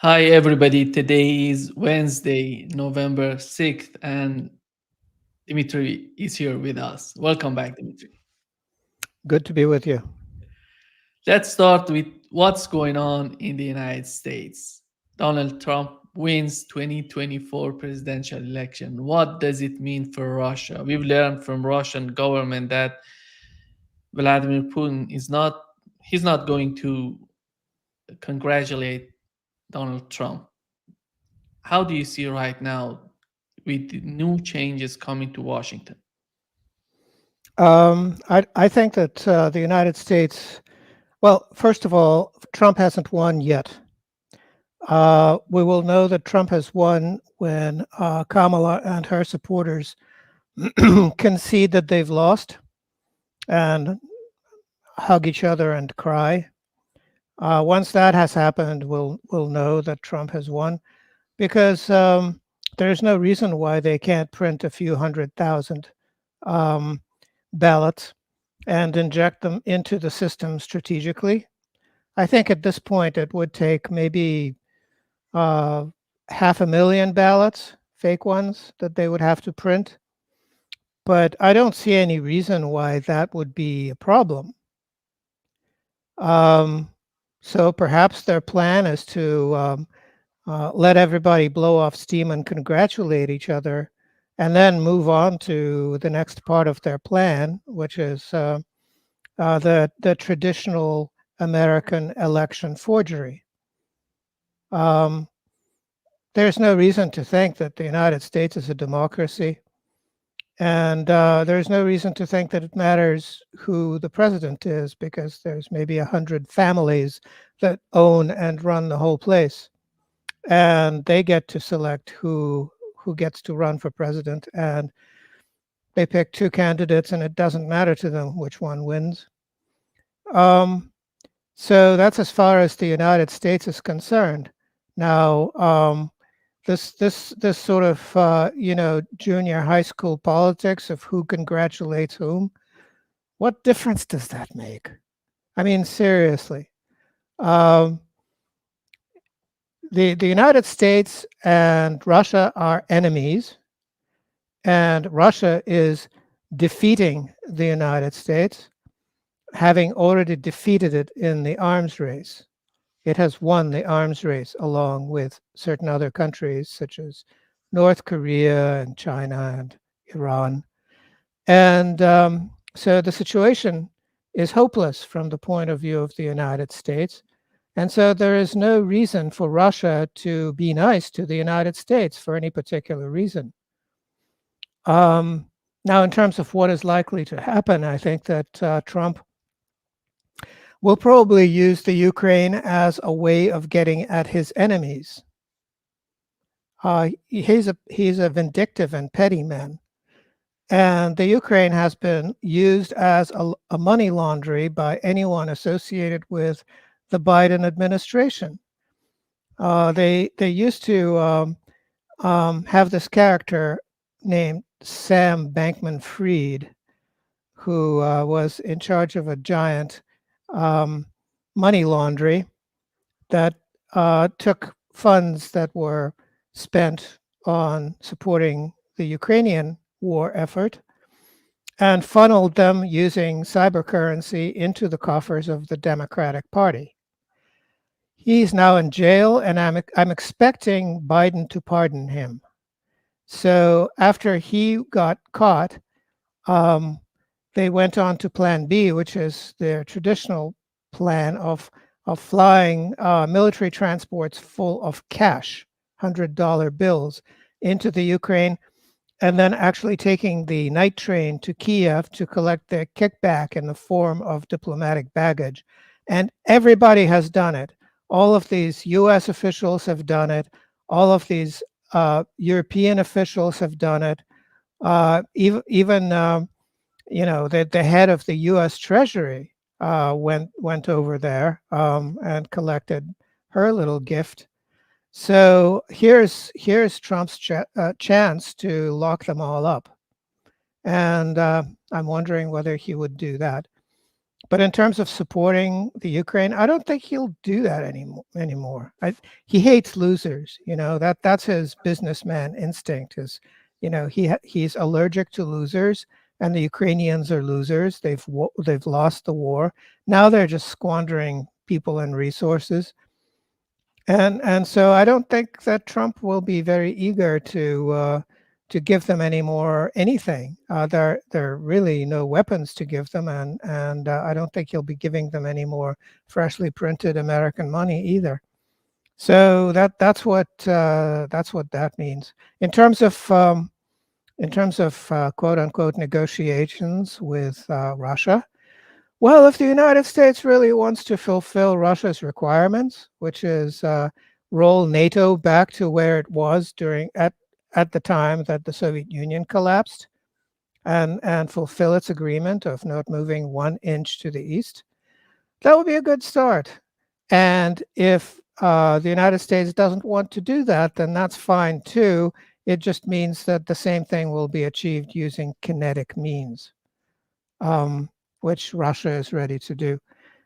Hi, everybody. Today is Wednesday, November 6th, and Dmitry is here with us. Welcome back, Dmitry. Good to be with you. Let's start with what's going on in the United States. Donald Trump wins 2024 presidential election. What does it mean for Russia? We've learned from Russian government that Vladimir Putin he's not going to congratulate Donald Trump. How do you see right now with the new changes coming to Washington? I think that the United States, well, first of all, Trump hasn't won yet. We will know that Trump has won when Kamala and her supporters concede that they've lost and hug each other and cry. Once that has happened, we'll know that Trump has won because there's no reason why they can't print a few 100,000 um, ballots and inject them into the system strategically. I think at this point it would take maybe uh, 500,000 ballots, fake ones, that they would have to print. But I don't see any reason why that would be a problem. Um, so perhaps their plan is to let everybody blow off steam and congratulate each other, and then move on to the next part of their plan, which is the traditional American election forgery. Um, there's no reason to think that the United States is a democracy, and there's no reason to think that it matters who the president is because there's maybe 100 families that own and run the whole place, and they get to select who gets to run for president, and they pick two candidates, and it doesn't matter to them which one wins. Um, So that's as far as the United States is concerned. Now, this sort of junior high school politics of who congratulates whom. What difference does that make? I mean, seriously, um, the United States and Russia are enemies, and Russia is defeating the United States, having already defeated it in the arms race. It has won the arms race along with certain other countries such as North Korea and China and Iran. And so the situation is hopeless from the point of view of the United States. And so there is no reason for Russia to be nice to the United States for any particular reason. Um, Now, in terms of what is likely to happen, I think that Trump will probably use the Ukraine as a way of getting at his enemies. He's a vindictive and petty man, and the Ukraine has been used as a money laundry by anyone associated with the Biden administration. They used to have this character named Sam Bankman-Fried, who was in charge of a giant um, money laundry that took funds that were spent on supporting the Ukrainian war effort and funneled them using cybercurrency into the coffers of the Democratic Party. He's now in jail, and I'm expecting Biden to pardon him. So after he got caught, um, they went on to Plan B, which is their traditional plan of flying military transports full of cash, $100 bills, into the Ukraine, and then actually taking the night train to Kiev to collect their kickback in the form of diplomatic baggage. And everybody has done it. All of these US officials have done it. All of these European officials have done it. Even the head of the U.S. Treasury went over there and collected her little gift. So here's Trump's chance to lock them all up, and I'm wondering whether he would do that. But in terms of supporting the Ukraine, I don't think he'll do that anymore. He hates losers. That's his businessman instinct. He's allergic to losers, and the Ukrainians are losers. They've lost the war. Now they're just squandering people and resources. And so I don't think that Trump will be very eager to give them any more anything. There are really no weapons to give them, and I don't think he'll be giving them any more freshly printed American money either. So that's what that means in terms of quote unquote negotiations with Russia. Well, if the United States really wants to fulfill Russia's requirements, which is roll NATO back to where it was at the time that the Soviet Union collapsed, and fulfill its agreement of not moving 1 inch to the east, that would be a good start. And if the United States doesn't want to do that, then that's fine too. It just means that the same thing will be achieved using kinetic means, um, which Russia is ready to do.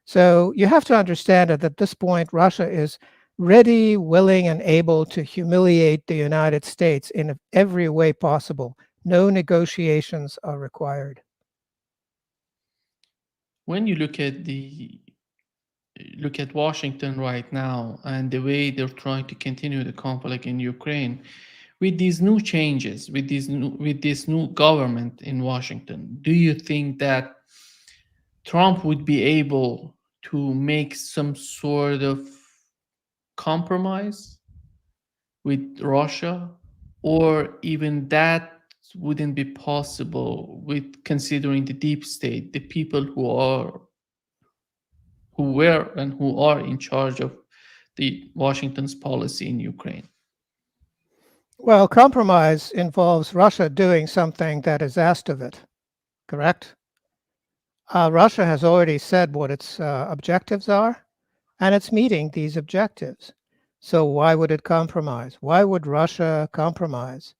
So you have to understand that at this point, Russia is ready, willing, and able to humiliate the United States in every way possible. No negotiations are required. When you look at Washington right now and the way they're trying to continue the conflict in Ukraine, with these new changes, with this new government in Washington, do you think that Trump would be able to make some sort of compromise with Russia, or even that wouldn't be possible with considering the deep state, the people who were and who are in charge of the Washington's policy in Ukraine? Well, compromise involves Russia doing something that is asked of it, correct? Russia has already said what its objectives are, and it's meeting these objectives. So why would it compromise? Why would Russia compromise?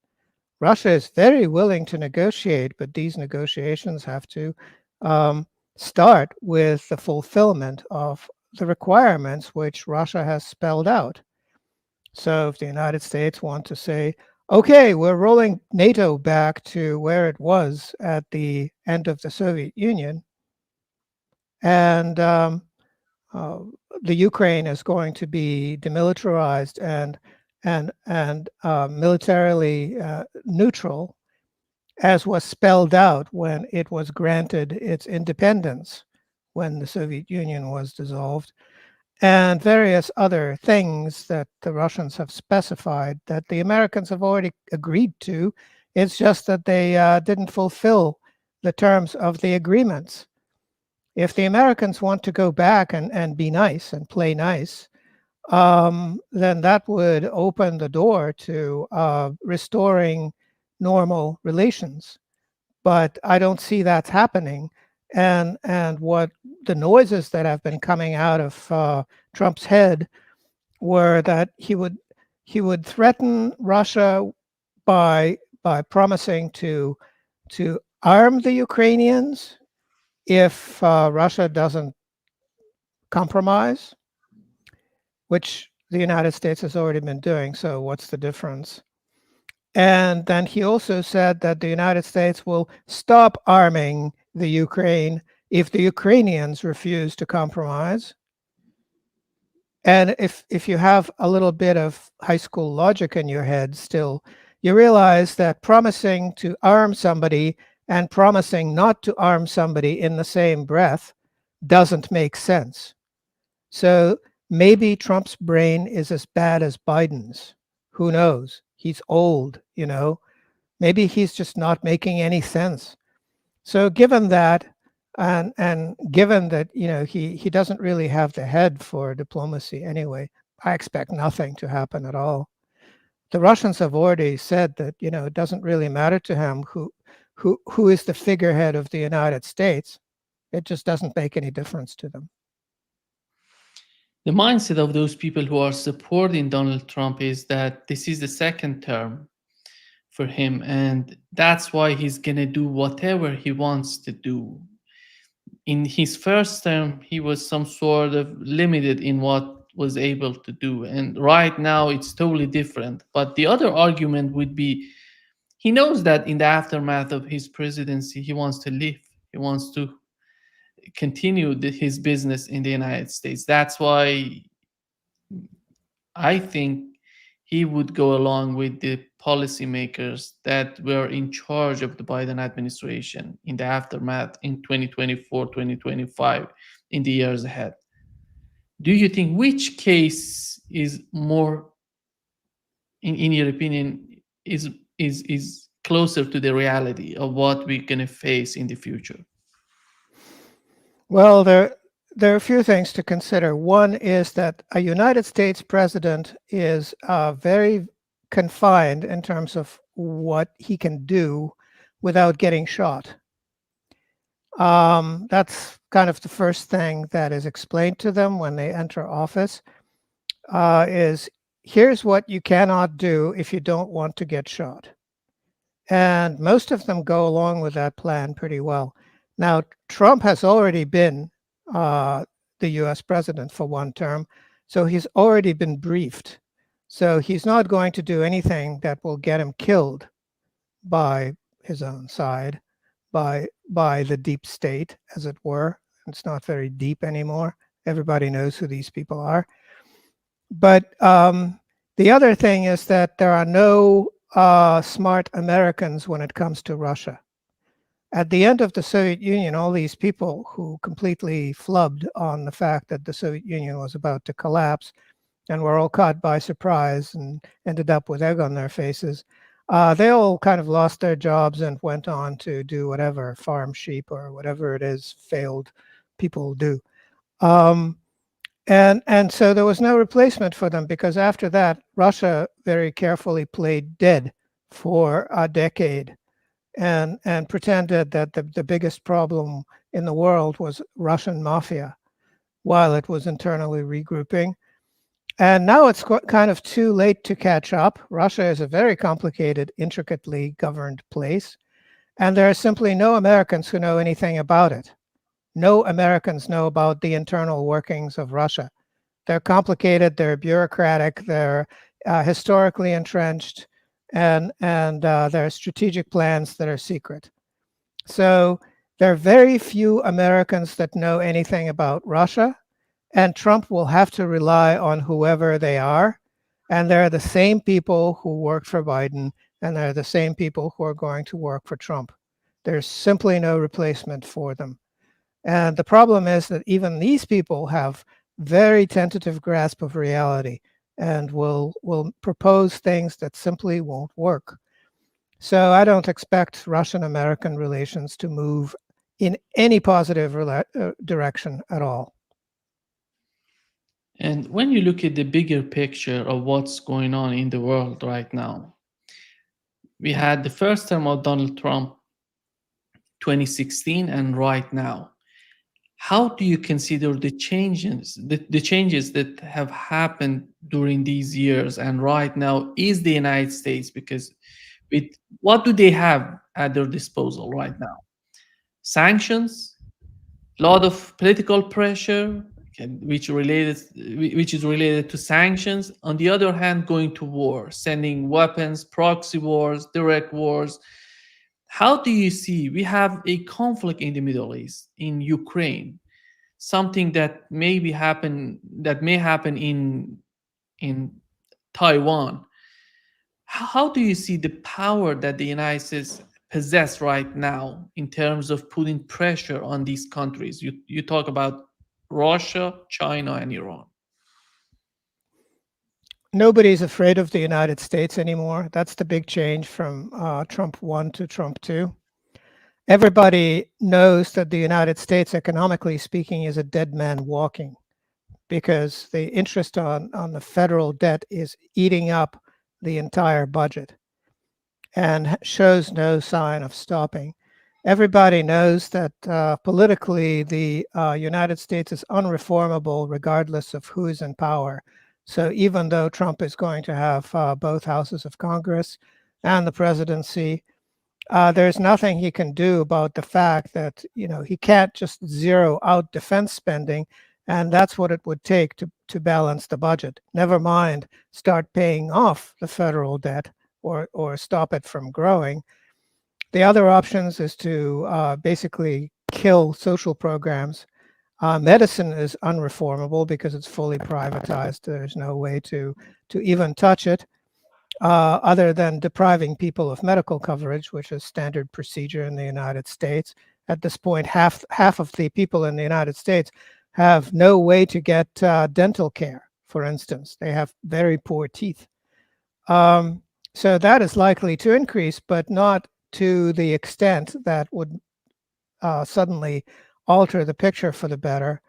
Russia is very willing to negotiate, but these negotiations have to um, start with the fulfillment of the requirements which Russia has spelled out. So if the United States want to say, okay, we're rolling NATO back to where it was at the end of the Soviet Union, and uh, the Ukraine is going to be demilitarized and militarily neutral, as was spelled out when it was granted its independence when the Soviet Union was dissolved, and various other things that the Russians have specified that the Americans have already agreed to. It's just that they didn't fulfill the terms of the agreements. If the Americans want to go back and be nice and play nice, then that would open the door to restoring normal relations. But I don't see that happening. And what the noises that have been coming out of Trump's head were that he would threaten Russia by promising to arm the Ukrainians if Russia doesn't compromise, which the United States has already been doing. So what's the difference? And then he also said that the United States will stop arming the Ukraine if the Ukrainians refuse to compromise. And if you have a little bit of high school logic in your head still, you realize that promising to arm somebody and promising not to arm somebody in the same breath doesn't make sense. So maybe Trump's brain is as bad as Biden's. Who knows? He's old. Maybe he's just not making any sense. So given that, and given that he doesn't really have the head for diplomacy anyway, I expect nothing to happen at all. The Russians have already said that it doesn't really matter to him who is the figurehead of the United States. It just doesn't make any difference to them. The mindset of those people who are supporting Donald Trump is that this is the second term for him, and that's why he's gonna do whatever he wants to do in his first term, he was some sort of limited in what was able to do. And right now, it's totally different. But the other argument would be he knows that in the aftermath of his presidency, he wants to live. He wants to continue his business in the United States. That's why I think he would go along with the policymakers that were in charge of the Biden administration in the aftermath in 2024, 2025, in the years ahead. Do you think which case is more, in your opinion, is closer to the reality of what we're gonna face in the future? Well, there are a few things to consider. One is that a United States president is very confined in terms of what he can do without getting shot. That's kind of the first thing that is explained to them when they enter office. Is here's what you cannot do if you don't want to get shot. And most of them go along with that plan pretty well. Now, Trump has already been the US president for one term, so he's already been briefed. So he's not going to do anything that will get him killed by his own side, by the deep state, as it were. It's not very deep anymore. Everybody knows who these people are. But the other thing is that there are no smart Americans when it comes to Russia. At the end of the Soviet Union, all these people who completely flubbed on the fact that the Soviet Union was about to collapse and were all caught by surprise and ended up with egg on their faces, they all kind of lost their jobs and went on to do whatever, farm sheep or whatever it is failed people do. And so there was no replacement for them, because after that, Russia very carefully played dead for a decade and pretended that the biggest problem in the world was Russian mafia while it was internally regrouping. And now it's kind of too late to catch up. Russia is a very complicated, intricately governed place, and there are simply no Americans who know anything about it. No Americans know about the internal workings of Russia. They're complicated, they're bureaucratic, they're historically entrenched, and there are strategic plans that are secret. So there are very few Americans that know anything about Russia, and Trump will have to rely on whoever they are. And they're the same people who worked for Biden, and they're the same people who are going to work for Trump. There's simply no replacement for them. And the problem is that even these people have very tentative grasp of reality and will propose things that simply won't work. So I don't expect Russian-American relations to move in any positive direction at all. And when you look at the bigger picture of what's going on in the world right now, we had the first term of Donald Trump, 2016, and right now. How do you consider the changes that have happened during these years and right now is the United States? Because with what do they have at their disposal right now? Sanctions, a lot of political pressure, which is related to sanctions. On the other hand, going to war, sending weapons, proxy wars, direct wars. How do you see we have a conflict in the Middle East, in Ukraine, something that may happen in Taiwan? How do you see the power that the United States possess right now in terms of putting pressure on these countries? You talk about Russia, China, and Iran. Nobody's afraid of the United States anymore. That's the big change from Trump 1 to Trump 2. Everybody knows that the United States, economically speaking, is a dead man walking, because the interest on the federal debt is eating up the entire budget and shows no sign of stopping. Everybody knows that politically the United States is unreformable regardless of who is in power. So even though Trump is going to have both houses of Congress and the presidency, There's nothing he can do about the fact that he can't just zero out defense spending, and that's what it would take to balance the budget. Never mind start paying off the federal debt or stop it from growing. The other options is to basically kill social programs. Medicine is unreformable because it's fully privatized. There's no way to even touch it, other than depriving people of medical coverage, which is standard procedure in the United States. At this point, half of the people in the United States have no way to get dental care, for instance. They have very poor teeth. So that is likely to increase, but not to the extent that would suddenly alter the picture for the better.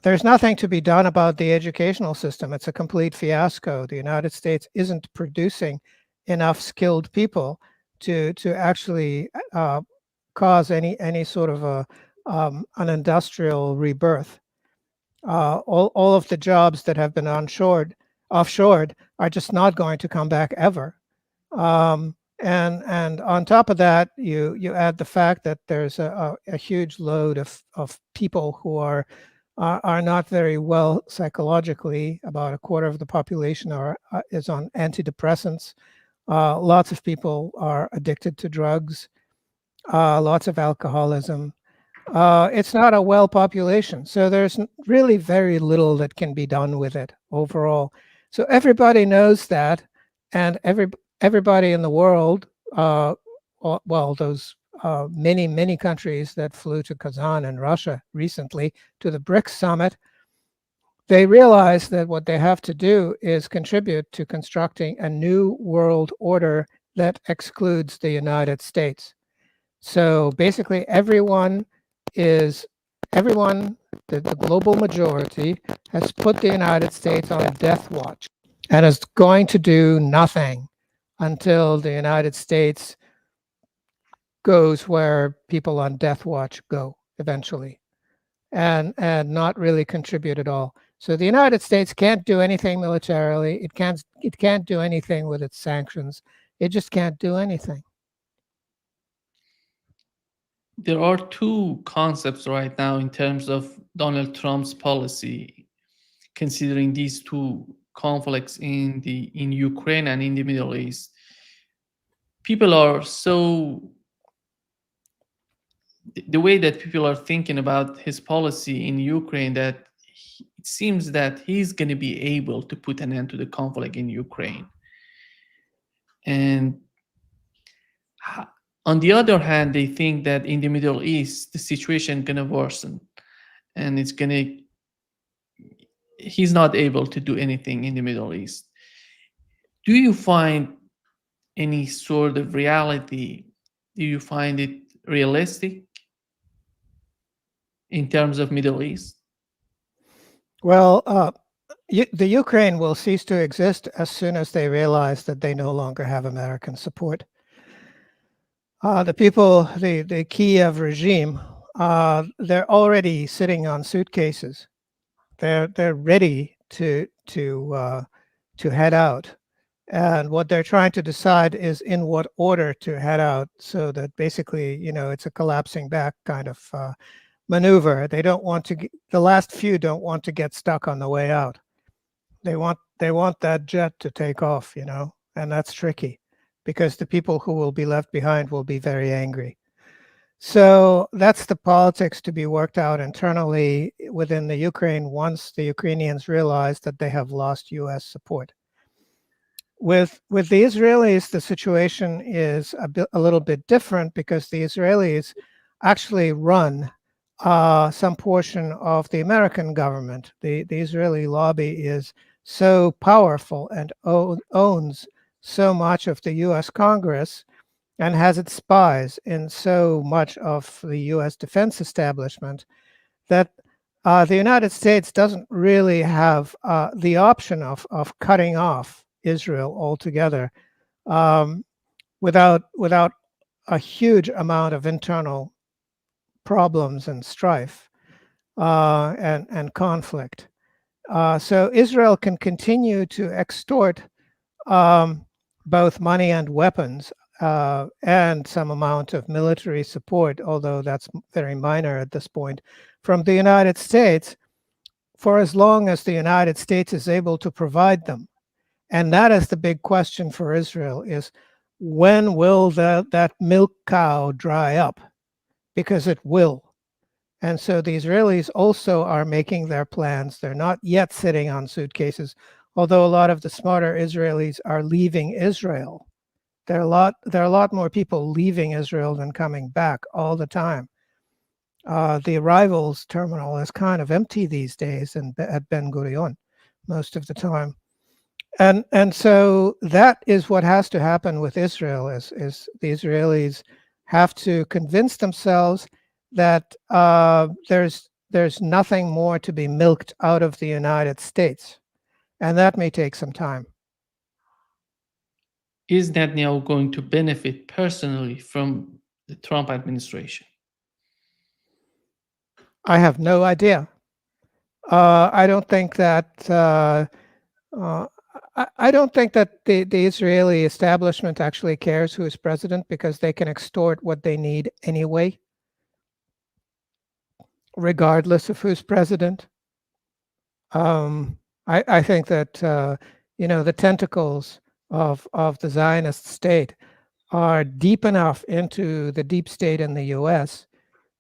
There's nothing to be done about the educational system. It's a complete fiasco. The United States isn't producing enough skilled people to actually cause any sort of an industrial rebirth. All of the jobs that have been offshored are just not going to come back ever. And on top of that, you add the fact that there's a huge load of people who are not very well psychologically. About a quarter of the population is on antidepressants. Lots of people are addicted to drugs. Lots of alcoholism. It's not a well population, so there's really very little that can be done with it overall. So everybody knows that, and everybody in the world, well, those many countries that flew to Kazan in Russia recently to the BRICS summit, they realize that what they have to do is contribute to constructing a new world order that excludes the United States. So basically, everyone, the global majority, has put the United States on death watch and is going to do nothing until the United States goes where people on death watch go eventually, and not really contribute at all. So the United States can't do anything militarily. It can't do anything with its sanctions. It just can't do anything. There are two concepts right now in terms of Donald Trump's policy, considering these two conflicts in Ukraine and in the Middle East. People are so the way that people are thinking about his policy in Ukraine, that it seems that he's going to be able to put an end to the conflict in Ukraine. And on the other hand, they think that in the Middle East, the situation is going to worsen, and he's not able to do anything in the Middle East. Do you find any sort of reality? Do you find it realistic in terms of Middle East? Well, the Ukraine will cease to exist as soon as they realize that they no longer have American support. The people, the Kiev regime, they're already sitting on suitcases. They're ready to head out, and what they're trying to decide is in what order to head out, so that basically, it's a collapsing back kind of maneuver. They don't want to. The last few don't want to get stuck on the way out. They want that jet to take off, and that's tricky because the people who will be left behind will be very angry. So that's the politics to be worked out internally within the Ukraine once the Ukrainians realize that they have lost US support. With the Israelis, the situation is a little bit different because the Israelis actually run some portion of the American government. The Israeli lobby is so powerful and owns so much of the US Congress and has its spies in so much of the US defense establishment that the United States doesn't really have the option of cutting off Israel altogether without a huge amount of internal problems and strife and conflict. So Israel can continue to extort both money and weapons and some amount of military support, although that's very minor at this point, from the United States for as long as the United States is able to provide them. And that is the big question for Israel is when will that milk cow dry up? Because it will. And so the Israelis also are making their plans. They're not yet sitting on suitcases, although a lot of the smarter Israelis are leaving Israel. There are a lot more people leaving Israel than coming back all the time. The arrivals terminal is kind of empty these days at Ben Gurion most of the time. And so that is what has to happen with Israel is the Israelis have to convince themselves that there's nothing more to be milked out of the United States, and that may take some time. Is Netanyahu going to benefit personally from the Trump administration? I have no idea. I don't think that uh, I don't think that the Israeli establishment actually cares who is president because they can extort what they need anyway, regardless of who's president. I think that the tentacles of the Zionist state are deep enough into the deep state in the U.S.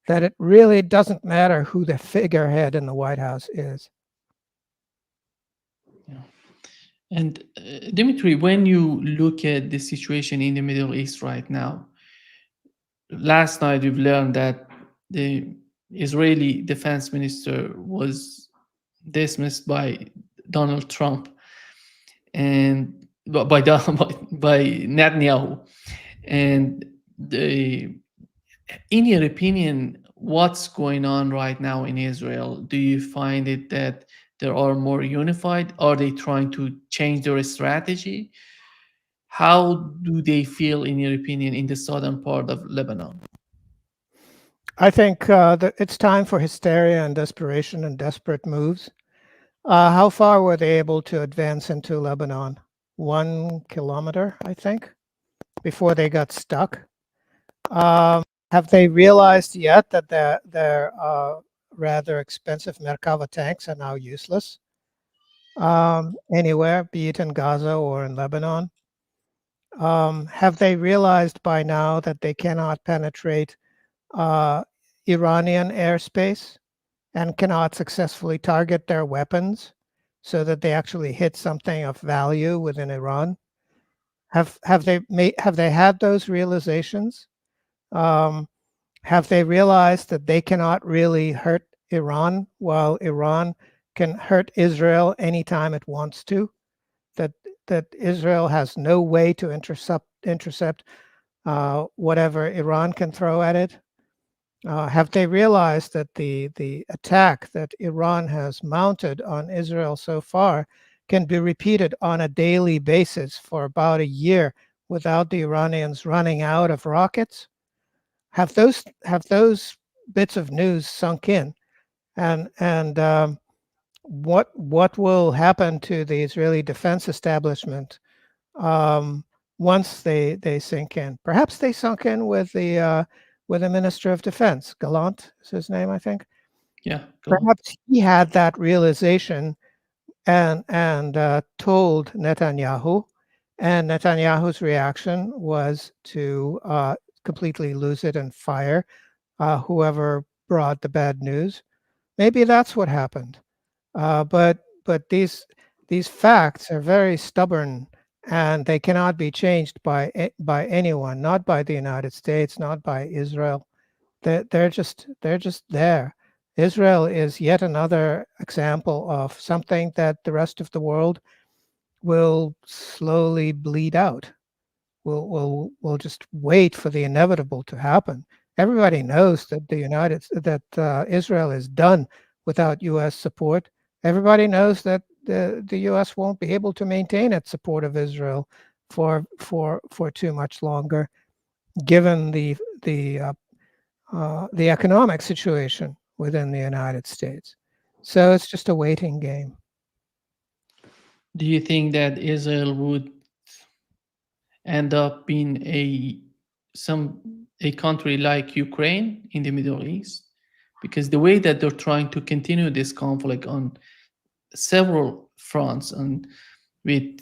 that it really doesn't matter who the figurehead in the White House is. Yeah. And Dmitry, when you look at the situation in the Middle East right now, last night we've learned that the Israeli defense minister was dismissed by Donald Trump and by Netanyahu. And the, in your opinion, what's going on right now in Israel? Do you find it that they are more unified? Are they trying to change their strategy? How do they feel, in your opinion, in the southern part of Lebanon? I think that it's time for hysteria and desperation and desperate moves. How far were they able to advance into Lebanon? 1 kilometer, I think, before they got stuck. Have they realized yet that their rather expensive Merkava tanks are now useless anywhere, be it in Gaza or in Lebanon? Have they realized by now that they cannot penetrate Iranian airspace and cannot successfully target their weapons so that they actually hit something of value within Iran? Have they had those realizations? Have they realized that they cannot really hurt Iran while Iran can hurt Israel anytime it wants to? That that Israel has no way to intercept whatever Iran can throw at it? Have they realized that the attack that Iran has mounted on Israel so far can be repeated on a daily basis for about a year without the Iranians running out of rockets? Have those bits of news sunk in? And what will happen to the Israeli defense establishment um, once they sink in? Perhaps they sunk in with the Minister of Defense. Gallant is his name, I think. Yeah, go on. Perhaps he had that realization and told Netanyahu, and Netanyahu's reaction was to completely lose it and fire whoever brought the bad news. Maybe that's what happened. But these facts are very stubborn, and they cannot be changed by anyone, not by the United States, not by Israel. They're just there. Israel is yet another example of something that the rest of the world will slowly bleed out. We'll just wait for the inevitable to happen. Everybody knows that Israel is done without U.S. support. Everybody knows that the U.S. won't be able to maintain its support of Israel for too much longer, given the economic situation within the United States. So it's just a waiting game. Do you think that Israel would end up being some a country like Ukraine in the Middle East, because the way that they're trying to continue this conflict on several fronts, and with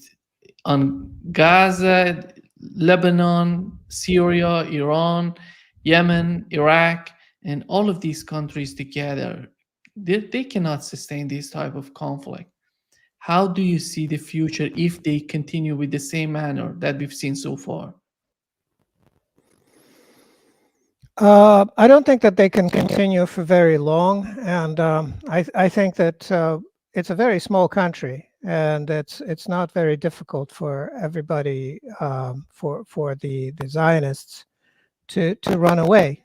on Gaza, Lebanon, Syria, Iran, Yemen, Iraq, and all of these countries together, they cannot sustain this type of conflict. How do you see the future if they continue with the same manner that we've seen so far? I don't think that they can continue for very long, and I think that it's a very small country, and it's not very difficult for everybody, for the Zionists to run away.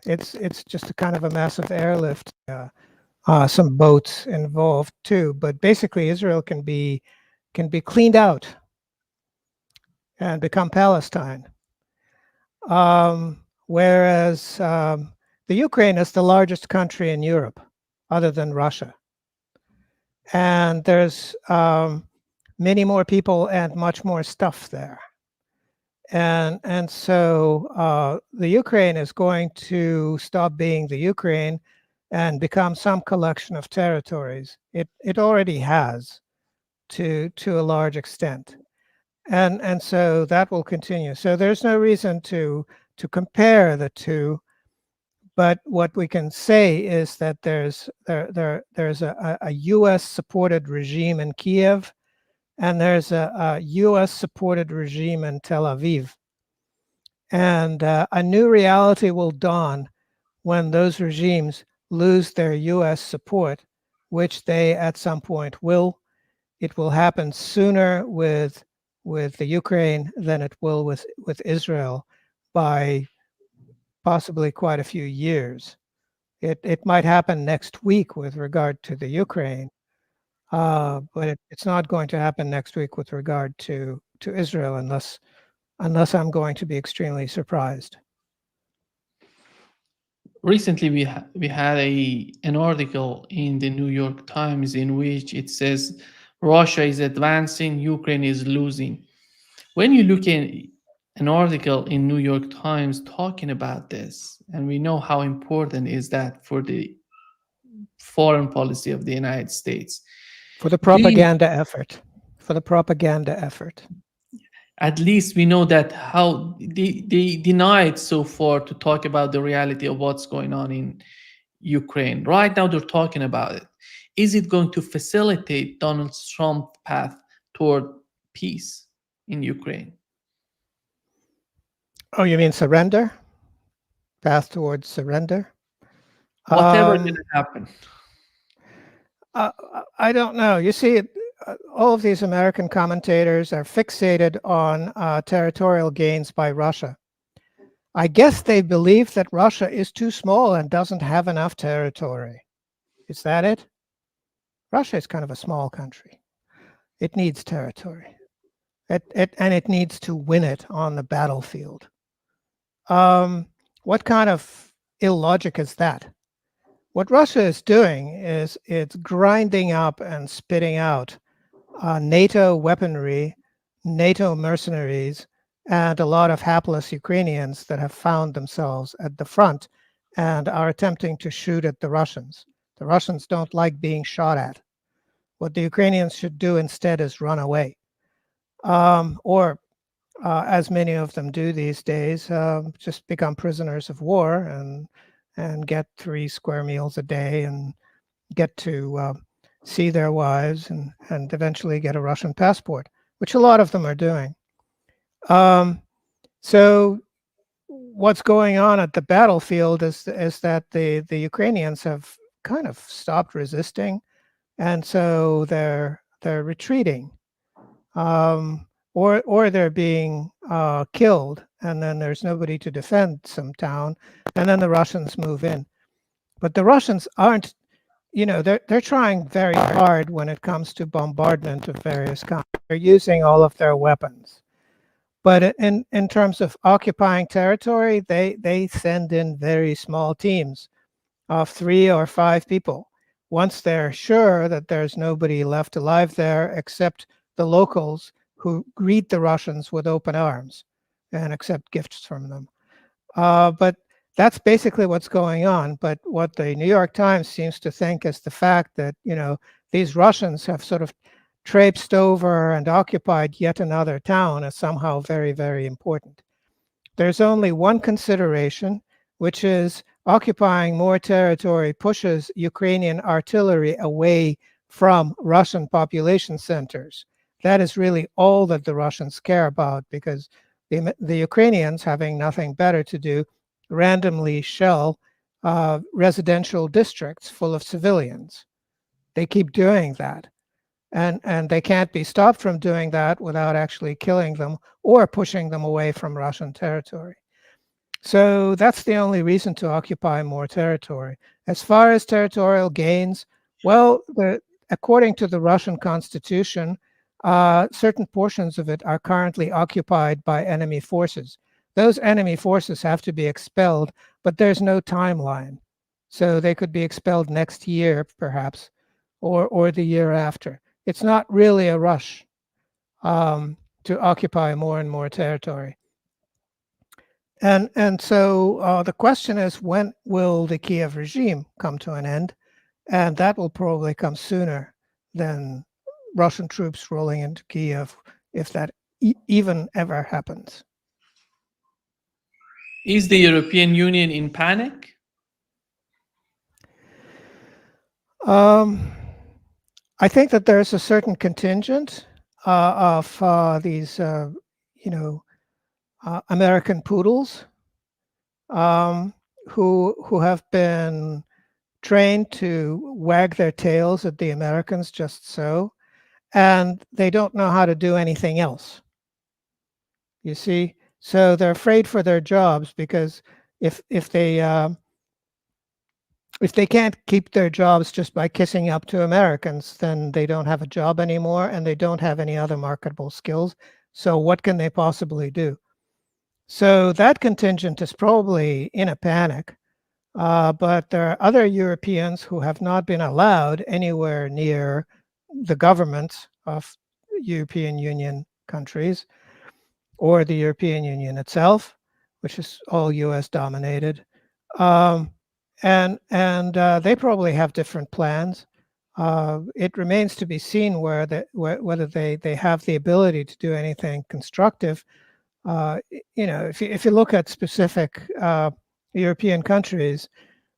It's just a kind of a massive airlift, some boats involved too, but basically Israel can be cleaned out and become Palestine. Whereas the Ukraine is the largest country in Europe, other than Russia, and there's many more people and much more stuff there, and so the Ukraine is going to stop being the Ukraine and become some collection of territories. It already has to a large extent. And so that will continue. So there's no reason to compare the two, but what we can say is that there's a U.S. supported regime in Kiev, and there's a U.S. supported regime in Tel Aviv, and a new reality will dawn when those regimes lose their U.S. support, which they at some point will. It will happen sooner with the Ukraine than it will with Israel by possibly quite a few years. It might happen next week with regard to the Ukraine, but it's not going to happen next week with regard to Israel unless I'm going to be extremely surprised. Recently, we had an article in the New York Times in which it says Russia is advancing, Ukraine is losing. When you look at an article in New York Times talking about this, and we know how important is that for the foreign policy of the United States. For the Do you, propaganda effort. For the propaganda effort. at least we know that how they denied so far to talk about the reality of what's going on in Ukraine. Right now they're talking about it. Is it going to facilitate Donald Trump's path toward peace in Ukraine? Oh, you mean surrender? Path towards surrender? Whatever Um, didn't happen. I don't know. You see, all of these American commentators are fixated on territorial gains by Russia. I guess they believe that Russia is too small and doesn't have enough territory. Is that it? Russia is kind of a small country. It needs territory. And it needs to win it on the battlefield. What kind of illogic is that? What Russia is doing is it's grinding up and spitting out NATO weaponry, NATO mercenaries, and a lot of hapless Ukrainians that have found themselves at the front and are attempting to shoot at the Russians. The Russians don't like being shot at. What the Ukrainians should do instead is run away. Or as many of them do these days, just become prisoners of war and get 3 square meals a day and get to see their wives and eventually get a Russian passport, which a lot of them are doing. So what's going on at the battlefield is that the Ukrainians have kind of stopped resisting, and so they're retreating, or they're being killed, and then there's nobody to defend some town, and then the Russians move in. But the Russians aren't, they're trying very hard when it comes to bombardment of various kinds. They're using all of their weapons. But in terms of occupying territory, they send in very small teams of 3 or 5 people. Once they're sure that there's nobody left alive there except the locals, who greet the Russians with open arms and accept gifts from them. But that's basically what's going on. But what the New York Times seems to think is the fact that, these Russians have sort of traipsed over and occupied yet another town is somehow very, very important. There's only one consideration, which is occupying more territory pushes Ukrainian artillery away from Russian population centers. That is really all that the Russians care about, because the Ukrainians, having nothing better to do, randomly shell residential districts full of civilians. They keep doing that. And they can't be stopped from doing that without actually killing them or pushing them away from Russian territory. So that's the only reason to occupy more territory. As far as territorial gains, well, according to the Russian constitution, certain portions of it are currently occupied by enemy forces. Those enemy forces have to be expelled, but there's no timeline. So they could be expelled next year, perhaps, or the year after. It's not really a rush to occupy more and more territory. And so the question is, when will the Kiev regime come to an end? And that will probably come sooner than Russian troops rolling into Kiev, if that even ever happens. Is the European Union in panic? Um, I think that there's a certain contingent of these, American poodles who have been trained to wag their tails at the Americans just so, and they don't know how to do anything else. You see, so they're afraid for their jobs, because if if they uh, if they can't keep their jobs just by kissing up to Americans, then they don't have a job anymore, and they don't have any other marketable skills. So what can they possibly do? So that contingent is probably in a panic. But there are other Europeans who have not been allowed anywhere near the governments of European Union countries or the European Union itself, which is all US dominated. Um, and they probably have different plans. It remains to be seen whether they have the ability to do anything constructive. If you look at specific European countries,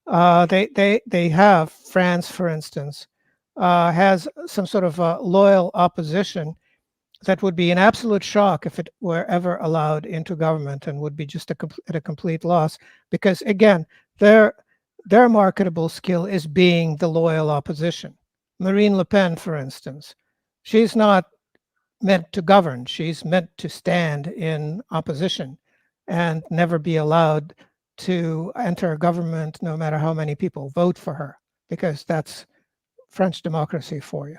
they have France, for instance, has some sort of loyal opposition that would be an absolute shock if it were ever allowed into government, and would be just at a complete loss, because again, their marketable skill is being the loyal opposition. Marine Le Pen, for instance, she's not meant to govern. She's meant to stand in opposition and never be allowed to enter a government, no matter how many people vote for her, because that's French democracy for you.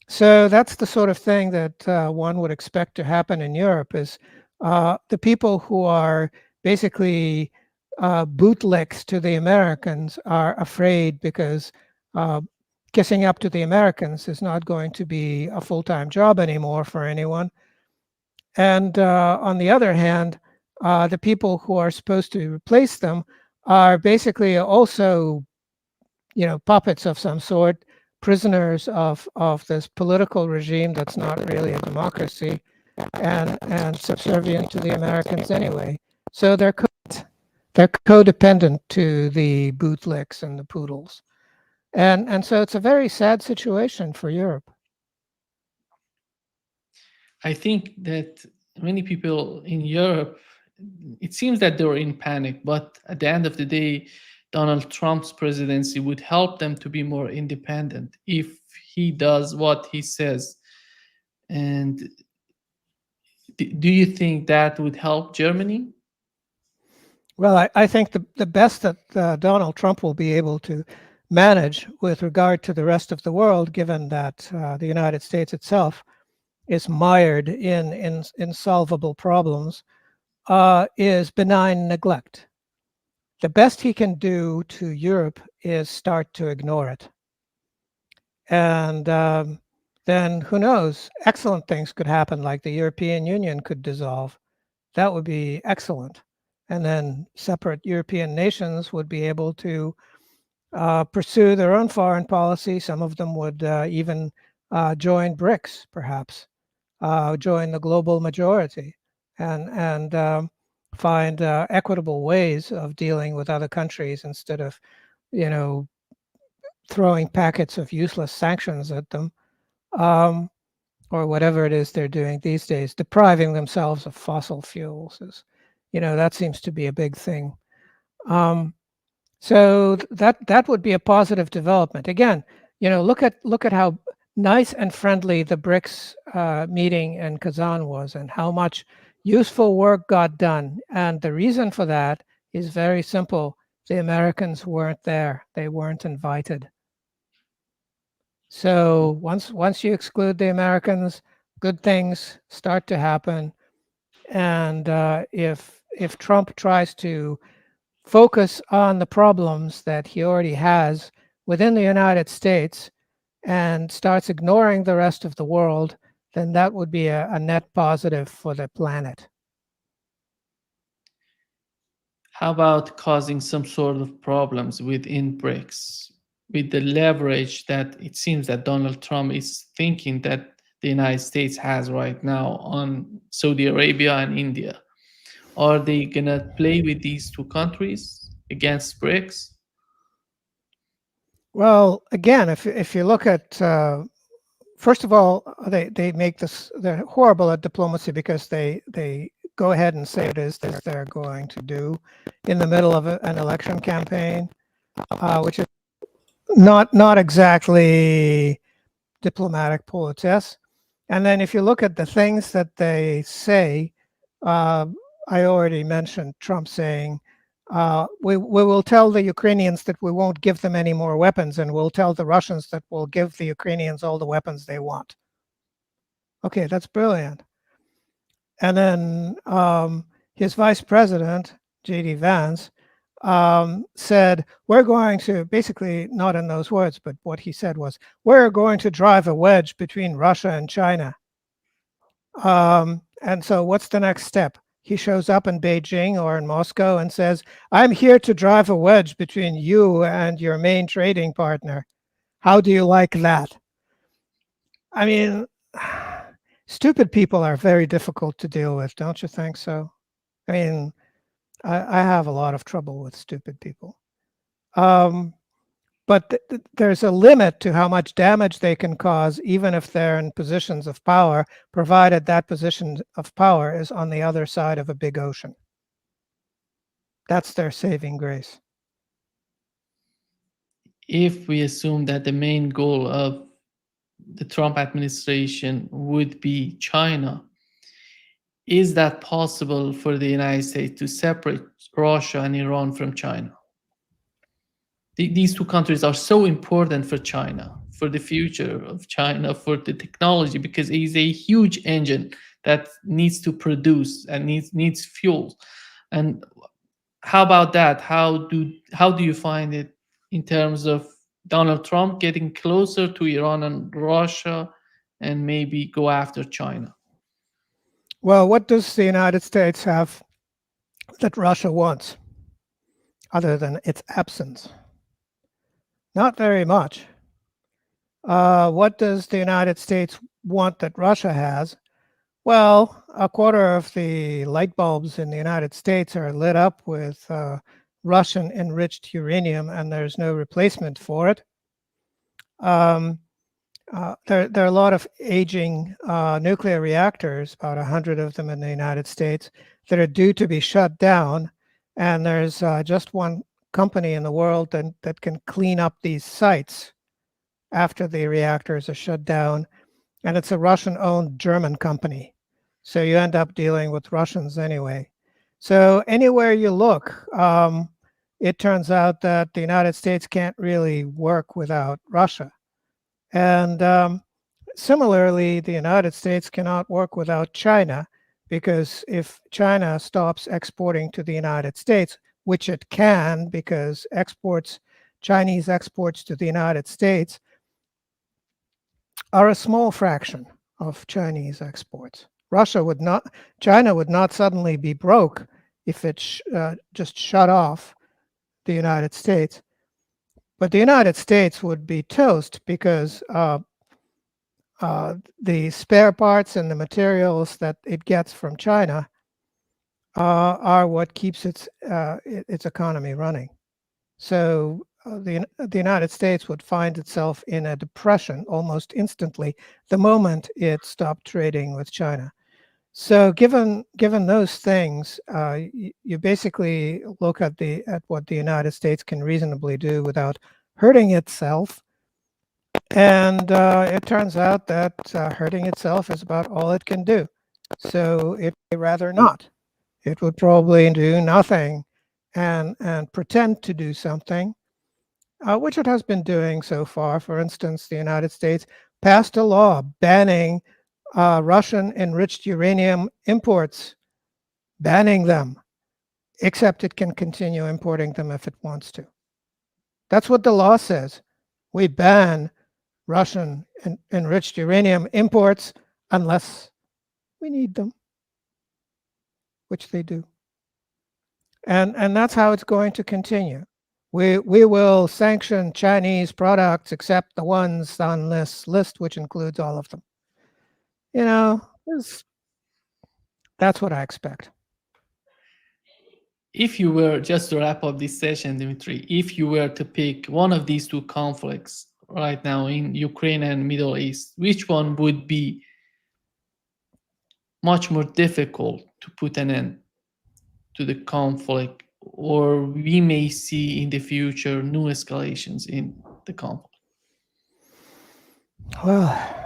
So that's the sort of thing that one would expect to happen in Europe, is the people who are basically bootlicks to the Americans are afraid, because uh, kissing up to the Americans is not going to be a full-time job anymore for anyone. And on the other hand, the people who are supposed to replace them are basically also, puppets of some sort, prisoners of this political regime that's not really a democracy, and subservient to the Americans anyway. So they're codependent to the bootlicks and the poodles. And so it's a very sad situation for Europe. I think that many people in Europe, it seems that they were in panic, but at the end of the day, Donald Trump's presidency would help them to be more independent if he does what he says. And do you think that would help Germany? Well, I think the best that Donald Trump will be able to manage with regard to the rest of the world, given that the United States itself is mired in insolvable problems, is benign neglect. The best he can do to Europe is start to ignore it. And then who knows? Excellent things could happen, like the European Union could dissolve. That would be excellent. And then separate European nations would be able to pursue their own foreign policy. Some of them would even join BRICS, perhaps, join the global majority, and find equitable ways of dealing with other countries instead of, you know, throwing packets of useless sanctions at them, um, or whatever it is they're doing these days. Depriving themselves of fossil fuels is, that seems to be a big thing. Um, So that would be a positive development. Again, look at how nice and friendly the BRICS meeting in Kazan was, and how much useful work got done. And the reason for that is very simple: the Americans weren't there; they weren't invited. So once you exclude the Americans, good things start to happen. And if Trump tries to focus on the problems that he already has within the United States and starts ignoring the rest of the world, then that would be a net positive for the planet. How about causing some sort of problems within BRICS with the leverage that it seems that Donald Trump is thinking that the United States has right now on Saudi Arabia and India? Are they gonna play with these two countries against BRICS? Well, again, if you look at first of all, they make this, they're horrible at diplomacy because they go ahead and say it is that they're going to do in the middle of an election campaign, which is not exactly diplomatic politesse. And then if you look at the things that they say, uh, I already mentioned Trump saying, we will tell the Ukrainians that we won't give them any more weapons, and we'll tell the Russians that we'll give the Ukrainians all the weapons they want. Okay, that's brilliant. And then his vice president, J.D. Vance, said, we're going to, basically not in those words, but what he said was, we're going to drive a wedge between Russia and China. And so what's the next step? He shows up in Beijing or in Moscow and says, I'm here to drive a wedge between you and your main trading partner. How do you like that? I mean, stupid people are very difficult to deal with, don't you think so? I mean, I have a lot of trouble with stupid people. But there's a limit to how much damage they can cause, even if they're in positions of power, provided that position of power is on the other side of a big ocean. That's their saving grace. If we assume that the main goal of the Trump administration would be China, is that possible for the United States to separate Russia and Iran from China? These two countries are so important for China, for the future of China, for the technology, because it is a huge engine that needs to produce and needs fuel. And how about that? How do you find it in terms of Donald Trump getting closer to Iran and Russia and maybe go after China? Well, what does the United States have that Russia wants, other than its absence? Not very much. What does the United States want that Russia has? Well, a quarter of the light bulbs in the United States are lit up with Russian enriched uranium, and there's no replacement for it. There are a lot of aging nuclear reactors, about 100 of them in the United States, that are due to be shut down. And there's just one company in the world that can clean up these sites after the reactors are shut down. And it's a Russian-owned German company. So you end up dealing with Russians anyway. So anywhere you look, it turns out that the United States can't really work without Russia. And similarly, the United States cannot work without China, because if China stops exporting to the United States, which it can, because Chinese exports to the United States are a small fraction of Chinese exports. China would not suddenly be broke if it just shut off the United States. But the United States would be toast because the spare parts and the materials that it gets from China are what keeps its economy running. So the United States would find itself in a depression almost instantly the moment it stopped trading with China. So given those things, you basically look at what the United States can reasonably do without hurting itself, and it turns out that hurting itself is about all it can do. So it would rather not. It would probably do nothing and pretend to do something, which it has been doing so far. For instance, the United States passed a law banning Russian enriched uranium imports, banning them, except it can continue importing them if it wants to. That's what the law says. We ban Russian enriched uranium imports unless we need them, which they do. And that's how it's going to continue. We will sanction Chinese products except the ones on this list, which includes all of them. You know, that's what I expect. If you were, just to wrap up this session, Dmitry, if you were to pick one of these two conflicts right now in Ukraine and Middle East, which one would be much more difficult to put an end to the conflict, or we may see in the future new escalations in the conflict? Well,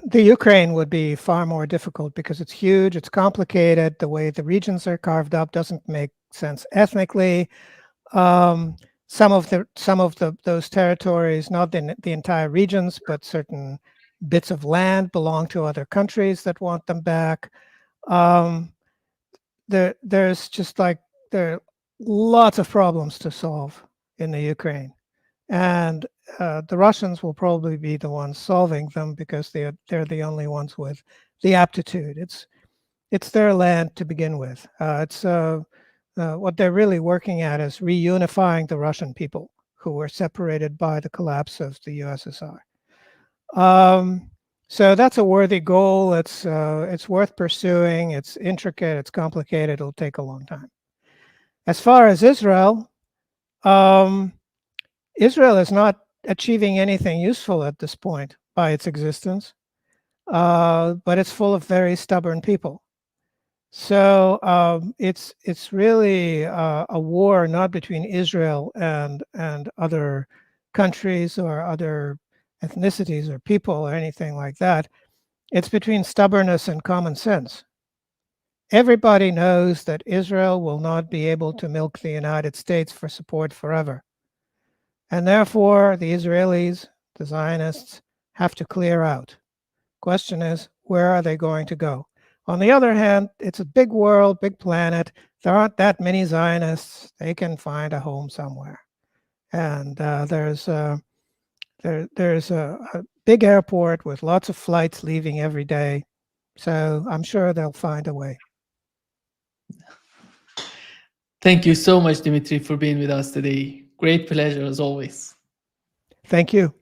the Ukraine would be far more difficult because it's huge, it's complicated. The way the regions are carved up doesn't make sense ethnically. Some of those territories, not the entire regions, but certain bits of land belong to other countries that want them back. Um, there's just like there are lots of problems to solve in the Ukraine, and the Russians will probably be the ones solving them because they're the only ones with the aptitude. It's their land to begin with. It's what they're really working at is reunifying the Russian people who were separated by the collapse of the USSR. So that's a worthy goal. It's worth pursuing. It's intricate. It's complicated. It'll take a long time. As far as Israel, um, Israel is not achieving anything useful at this point by its existence, but it's full of very stubborn people. So it's really a war not between Israel and other countries or other ethnicities or people or anything like that. It's between stubbornness and common sense. Everybody knows that Israel will not be able to milk the United States for support forever. And therefore, the Israelis, the Zionists, have to clear out. Question is, where are they going to go? On the other hand, it's a big world, big planet. There aren't that many Zionists. They can find a home somewhere. And there's a big airport with lots of flights leaving every day. So I'm sure they'll find a way. Thank you so much, Dmitry, for being with us today. Great pleasure as always. Thank you.